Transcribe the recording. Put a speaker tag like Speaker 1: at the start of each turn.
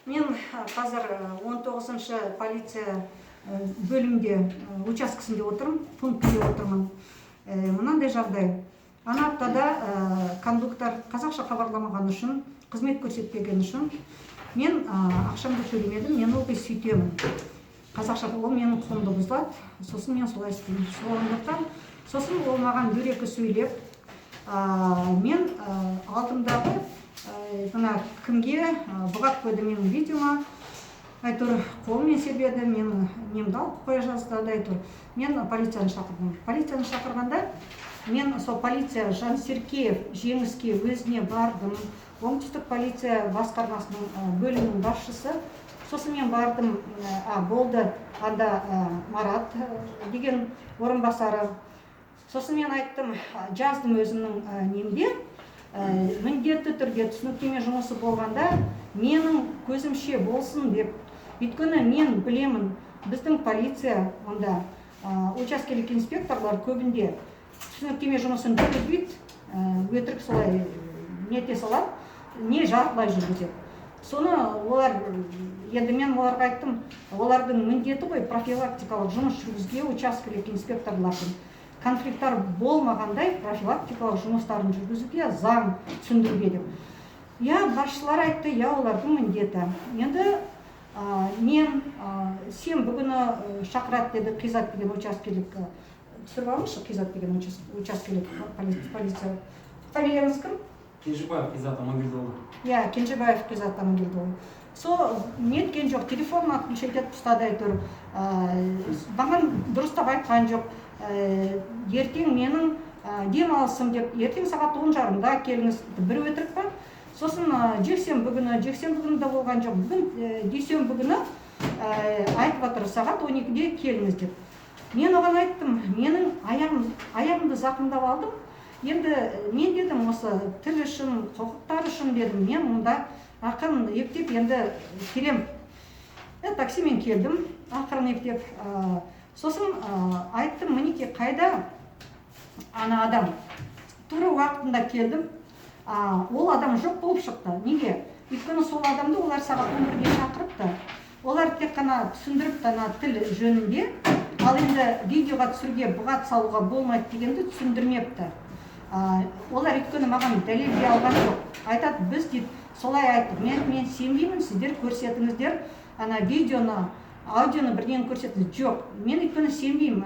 Speaker 1: Мен қазір 19-шы полиция бөлімде учаскесінде отырмын, пунктінде отырмын. Мынандай жағдай. Ана аптада кондуктор қазақша хабарламаған үшін, қызмет көрсетпеген үшін мен ақшамды төлемедім, мен ылғи сөйтемін. Қазақша ол менің құқығымды бұзылады, сосын мен солай істеймін. Сосын ол маған дөрекі сөйлеп, мен алдымдағы мына кімге бұғат қойды менің видеома, әйтеуір қолымен себеді, мен немді алып қоя жаздады, әйтеуір. Мен полицияны шақырдым. Полицияны шақырғанда мен сол полиция Жансеркеев Жеңіске өзіне бардым. Оңтүстік полиция басқармасының бөлімінің басшысы. Сосын мен бардым, болды анда Марат деген орынбасары. Сосын мен айттым, жаздым өзімнің немде, міндетті түрде түсініктеме жұмысы болғанда менің көзімше болсын деп. Өйткені мен білемін, біздің полиция онда учаскелік инспекторлар көбінде түсініктеме жұмысын жүргізбейді, өтірік солай нете салады, не жартылай жүргізеді. Соны олар, енді мен оларға айттым, олардың міндеті ғой профилактикалық жұмыс жүргізуге учаскелік инспекторлардың. Конфликттар болмағандай профилактикалық жұмыстарын жүргізуге, заң түсіндіруге деп. Басшылар айтты, олардың міндеті. Енді мен сен бүгіні шақырат деді, Қизат деген учаскелік, түсіріп алыңызшы, Қизат деген учаскелік полиция. Фамилияңыз кім?
Speaker 2: Кенжебаев Қизат Амангелдіұлы.
Speaker 1: Кенжебаев Қизат Амангелдіұлы. Сол неткен жоқ, телефонын отключать етіп ұстады, әйтеуір. Маған дұрыстап айтқан жоқ. Ертең менің демалысым деп, ертең сағат 10:30-да келіңіз, бір өтірік па? Сосын жексенбі күні де болған жоқ, бүгін дүйсенбі күні айтып отыр, сағат 12-де келіңіз деп. Мен оған айттым, менің аяғымды зақымдап алдым. Енді мен дедім, осы тіл үшін, құқықтар үшін дедім, мен мұнда ақырын ептеп енді келем. Таксимен келдім, ақырын ептеп. Сосын айттым, мінеке қайда ана адам? Тура уақытында келдім, ол адам жоқ болып шықты. Неге? Өйткені сол адамды олар сағат 11-де шақырыпты. Олар тек қана түсіндіріпті тіл жөнінде, ал енді видеоға түсіруге бұғат салуға болмайды дегенді түсіндірмепті. Олар өйткені маған дәлелдей алған жоқ. Айтады, біз дейді, солай айттық. Мен сенбеймін, сіздер көрсетіңіздер, видеоны, аудионы бірден көрсетіңіз. Жоқ, мен өйткені сенбеймін.